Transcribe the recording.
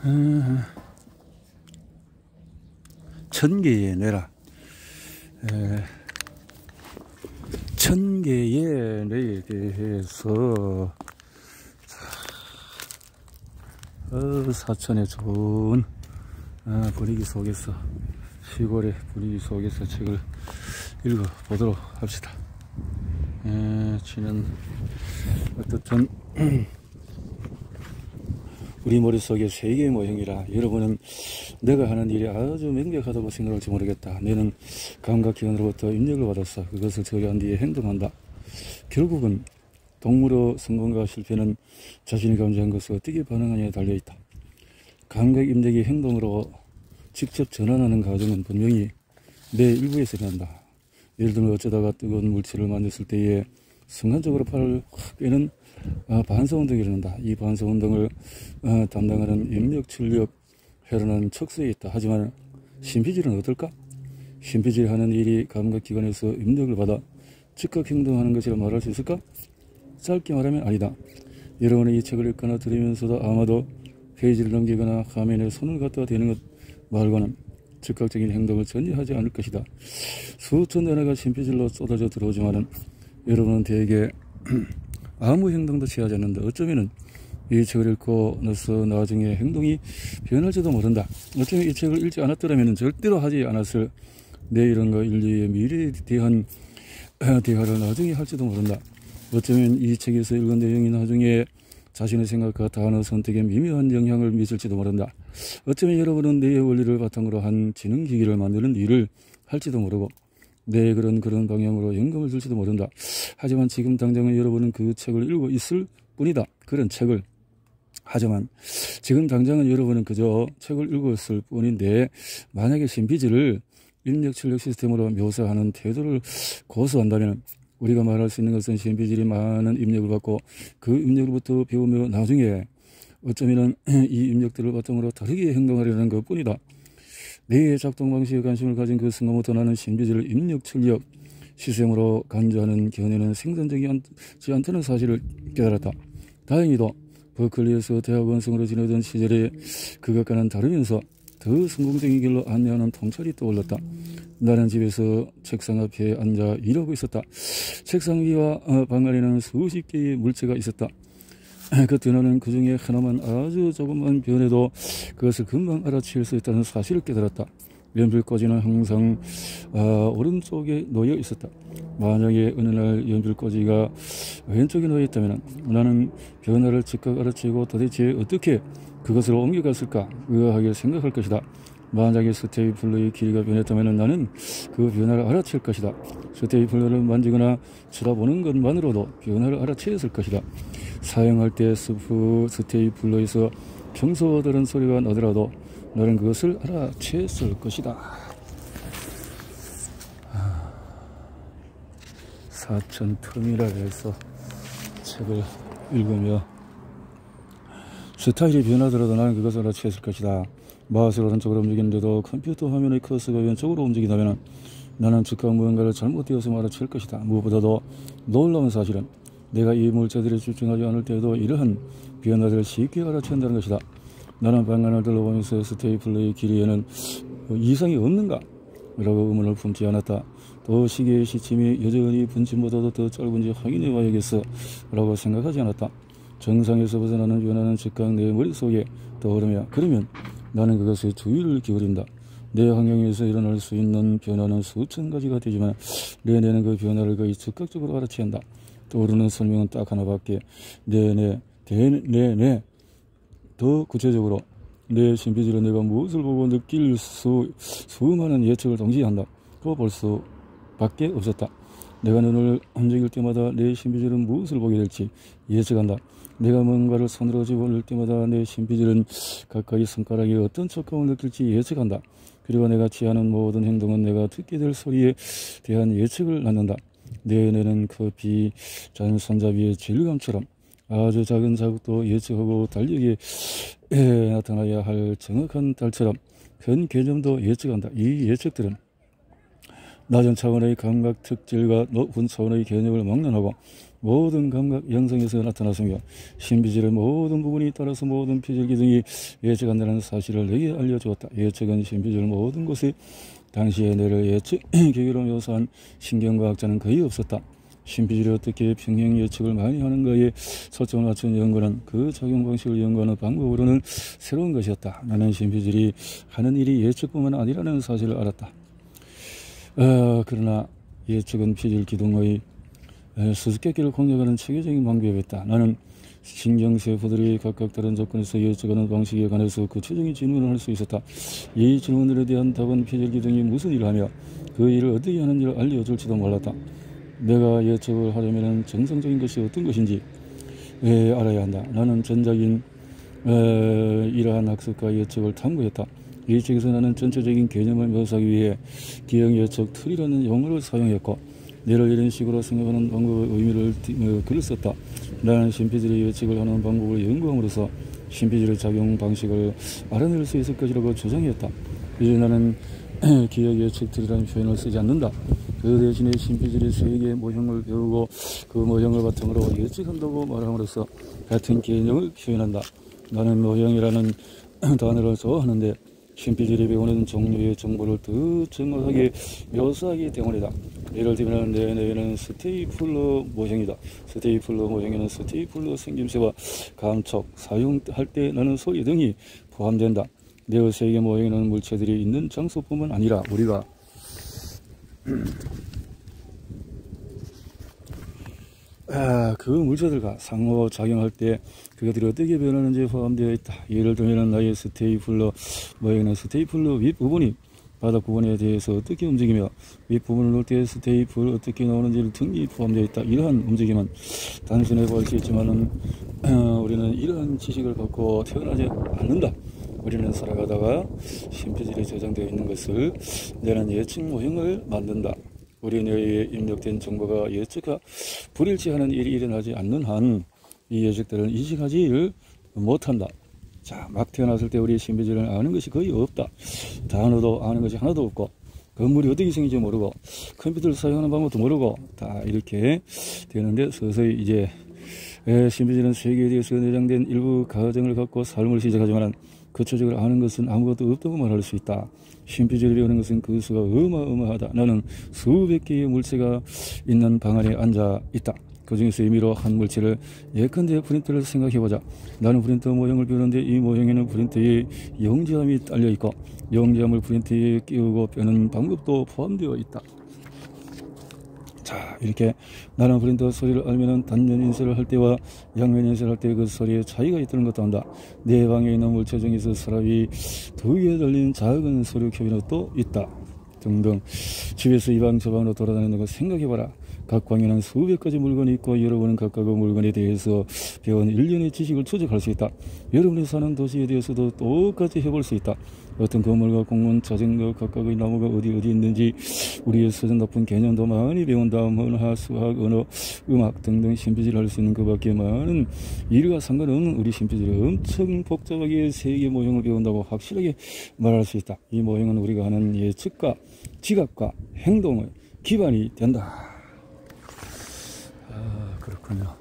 음, 천개의 뇌라. 천개의 뇌에 대해서 사천의 좋은 분위기 속에서, 시골의 분위기 속에서 책을 읽어보도록 합시다. 지는 어떻든 우리 머릿속에 세계의 모형이라 여러분은 내가 하는 일이 아주 명백하다고 생각할지 모르겠다. 너는 감각기관으로부터 입력을 받았어. 그것을 처리한 뒤에 행동한다. 결국은 동물의 성공과 실패는 자신이 감지한 것을 어떻게 반응하냐에 달려있다. 감각 입력이 행동으로 직접 전환하는 과정은 분명히 내 일부에서 일어난다. 예를 들면 어쩌다가 뜨거운 물체를 만졌을 때에 순간적으로 팔을 확 빼는 반사운동이 일어난다. 이 반사운동을 담당하는 입력, 출력, 회로는 척수에 있다. 하지만 신피질은 어떨까? 신피질 하는 일이 감각기관에서 입력을 받아 즉각 행동하는 것이라 말할 수 있을까? 짧게 말하면 아니다. 여러분이 이 책을 읽거나 들으면서도 아마도 페이지를 넘기거나 화면에 손을 갖다 대는 것 말고는 즉각적인 행동을 전혀 하지 않을 것이다. 수천 단어가 신피질로 쏟아져 들어오지만은 여러분은 대개 아무 행동도 취하지 않는다. 어쩌면은 이 책을 읽고 나서 나중에 행동이 변할지도 모른다. 어쩌면 이 책을 읽지 않았더라면 절대로 하지 않았을 내일과 인류의 미래에 대한 대화를 나중에 할지도 모른다. 어쩌면 이 책에서 읽은 내용이 나중에 자신의 생각과 단어 선택에 미묘한 영향을 미칠지도 모른다. 어쩌면 여러분은 뇌의 원리를 바탕으로 한 지능기기를 만드는 일을 할지도 모르고 내 그런 방향으로 영감을 줄지도 모른다. 하지만 지금 당장은 여러분은 그 책을 읽고 있을 뿐이다. 그런 책을. 하지만 지금 당장은 여러분은 그저 책을 읽었을 뿐인데 만약에 신피지를 입력 출력 시스템으로 묘사하는 태도를 고수한다면 우리가 말할 수 있는 것은 신피질이 많은 입력을 받고 그 입력으로부터 배우며 나중에 어쩌면 이 입력들을 바탕으로 다르게 행동하려는 것 뿐이다. 뇌의 작동 방식에 관심을 가진 그 순간부터 나는 신피질을 입력 출력 시스템으로 간주하는 견해는 생산적이지 않다는 사실을 깨달았다. 다행히도 버클리에서 대학원생으로 지내던 시절에 그것과는 다르면서 더 성공적인 길로 안내하는 통찰이 떠올랐다. 나는 집에서 책상 앞에 앉아 일하고 있었다. 책상 위와 방 안에는 수십 개의 물체가 있었다. 그때 나는 그 중에 하나만 아주 조금만 변해도 그것을 금방 알아챌 수 있다는 사실을 깨달았다. 연필꽂이는 항상 오른쪽에 놓여 있었다. 만약에 어느 날 연필꽂이가 왼쪽에 놓여 있다면 나는 변화를 즉각 알아채고 도대체 어떻게 그것을 옮겨갔을까 의아하게 생각할 것이다. 만약에 스테이플러의 길이가 변했다면 나는 그 변화를 알아챌 것이다. 스테이플러를 만지거나 쳐다보는 것만으로도 변화를 알아챘을 것이다. 사용할 때 스테이플러에서 평소 들은 소리가 나더라도 나는 그것을 알아챘을 것이다. 사천 텀이라 해서 책을 읽으며 스타일이 변하더라도 나는 그것을 알아챘을 것이다. 마우스를 오른쪽으로 움직이는데도 컴퓨터 화면의 커서가 왼쪽으로 움직인다면 나는 즉각 무언가를 잘못되었음을 알아챌 것이다. 무엇보다도 놀라운 사실은 내가 이 물체들에 집중하지 않을 때에도 이러한 변화들을 쉽게 알아챈다는 것이다. 나는 방안을 둘러보면서 스테이플러의 길이에는 이상이 없는가? 라고 의문을 품지 않았다. 또 시계의 시침이 여전히 분침보다도 더 짧은지 확인해 봐야겠어 라고 생각하지 않았다. 정상에서 벗어나는 변화는 즉각 내 머릿속에 떠오르며 그러면 나는 그것에 주의를 기울인다. 내 환경에서 일어날 수 있는 변화는 수천 가지가 되지만 내 뇌는 그 변화를 거의 즉각적으로 알아챈다. 떠오르는 설명은 딱 하나밖에. 더 구체적으로 내 신비질은 내가 무엇을 보고 느낄 수많은 예측을 동시에 한다. 그거 볼 수밖에 없었다. 내가 눈을 움직일 때마다 내 신비질은 무엇을 보게 될지 예측한다. 내가 뭔가를 손으로 집어올릴 때마다 내 신비질은 가까이 손가락에 어떤 촉감을 느낄지 예측한다. 그리고 내가 취하는 모든 행동은 내가 듣게 될 소리에 대한 예측을 낳는다. 내 뇌는 커피 잔 손잡이의 질감처럼 아주 작은 자국도 예측하고 달력에 나타나야 할 정확한 달처럼 큰 개념도 예측한다. 이 예측들은 낮은 차원의 감각 특질과 높은 차원의 개념을 막론하고 모든 감각 영성에서 나타났으며 신비질의 모든 부분이 따라서 모든 피질 기둥이 예측한다는 사실을 내게 알려주었다. 예측은 신비질 모든 곳에 당시에 내를 예측 계기로 묘사한 신경과학자는 거의 없었다. 신비질이 어떻게 평행 예측을 많이 하는가에 초점을 맞춘 연구는 그 작용 방식을 연구하는 방법으로는 새로운 것이었다. 나는 신비질이 하는 일이 예측뿐만 아니라는 사실을 알았다. 그러나 예측은 피질 기둥의 수수께끼를 공략하는 체계적인 방법이었다. 나는 신경세포들이 각각 다른 조건에서 예측하는 방식에 관해서 구체적인 질문을 할 수 있었다. 이 질문들에 대한 답은 피질 기둥이 무슨 일을 하며 그 일을 어떻게 하는지를 알려줄지도 몰랐다. 내가 예측을 하려면 정상적인 것이 어떤 것인지 알아야 한다. 나는 전작인 이러한 학습과 예측을 탐구했다. 이 책에서 나는 전체적인 개념을 묘사하기 위해 기억예측 틀이라는 용어를 사용했고 내를 이런 식으로 생각하는 방법의 의미를 글을 썼다. 나는 신비질의 예측을 하는 방법을 연구함으로써 신비질의 작용 방식을 알아낼 수 있을 것이라고 주장했다. 이제 나는 기억예측 틀이라는 표현을 쓰지 않는다. 그 대신에 신비질의 세계의 모형을 배우고 그 모형을 바탕으로 예측한다고 말함으로써 같은 개념을 표현한다. 나는 모형이라는 단어를 좋아하는데 신비질이 배우는 종류의 정보를 더 정확하게 묘사하기 때문이다. 예를 들면 내 뇌는 스테이플러 모형이다. 스테이플러 모형에는 스테이플러 생김새와 감촉, 사용할 때 나는 소리 등이 포함된다. 내 세계 모형에는 물체들이 있는 장소뿐만 아니라 우리가 그 물체들과 상호작용할 때 그것들이 어떻게 변하는지 포함되어 있다. 예를 들면 나의 스테이플러 모형은 스테이플러 윗부분이 바닥 부분에 대해서 어떻게 움직이며 윗부분을 놓을 때 스테이플 어떻게 나오는지 등이 포함되어 있다. 이러한 움직임은 단순해 보일 수 있지만 우리는 이러한 지식을 갖고 태어나지 않는다. 우리는 살아가다가 신비질에 저장되어 있는 것을 내는 예측 모형을 만든다. 우리 뇌에 입력된 정보가 예측과 불일치하는 일이 일어나지 않는 한 이 예측들은 인식하지 못한다. 자, 막 태어났을 때 우리 신비질을 아는 것이 거의 없다. 단어도 아는 것이 하나도 없고 건물이 어떻게 생긴지 모르고 컴퓨터를 사용하는 방법도 모르고 다 이렇게 되는데 서서히 이제 신비질은 세계에 대해서 내장된 일부 가정을 갖고 삶을 시작하지만 구체적으로 아는 것은 아무것도 없다고 말할 수 있다. 신비질을 배우는 것은 그 수가 어마어마하다. 나는 수백 개의 물체가 있는 방 안에 앉아 있다. 그 중에서 임의로 한 물체를 예컨대 프린터를 생각해보자. 나는 프린터 모형을 배우는데 이 모형에는 프린터에 영지함이 딸려있고 영지함을 프린터에 끼우고 빼는 방법도 포함되어 있다. 자, 이렇게 나는 프린터 소리를 알면은 단면 인쇄를 할 때와 양면 인쇄를 할 때 그 소리에 차이가 있다는 것도 안다. 내 방에 있는 물체 중에서 서랍이 2개 달린 작은 소리 캐비넷도 있다. 등등. 집에서 이 방 저 방으로 돌아다니는 거 생각해봐라. 각 방에는 수백 가지 물건이 있고 여러분은 각각의 물건에 대해서 배운 일련의 지식을 추적할 수 있다. 여러분이 사는 도시에 대해서도 똑같이 해볼 수 있다. 어떤 건물과 공원, 자전거, 각각의 나무가 어디 있는지 우리의 수준 높은 개념도 많이 배운다. 문화, 수학, 언어, 음악 등등 신비질을 할 수 있는 그 밖에 많은 일과 상관없는 우리 신비질을 엄청 복잡하게 세계 모형을 배운다고 확실하게 말할 수 있다. 이 모형은 우리가 하는 예측과 지각과 행동의 기반이 된다. 그렇군요.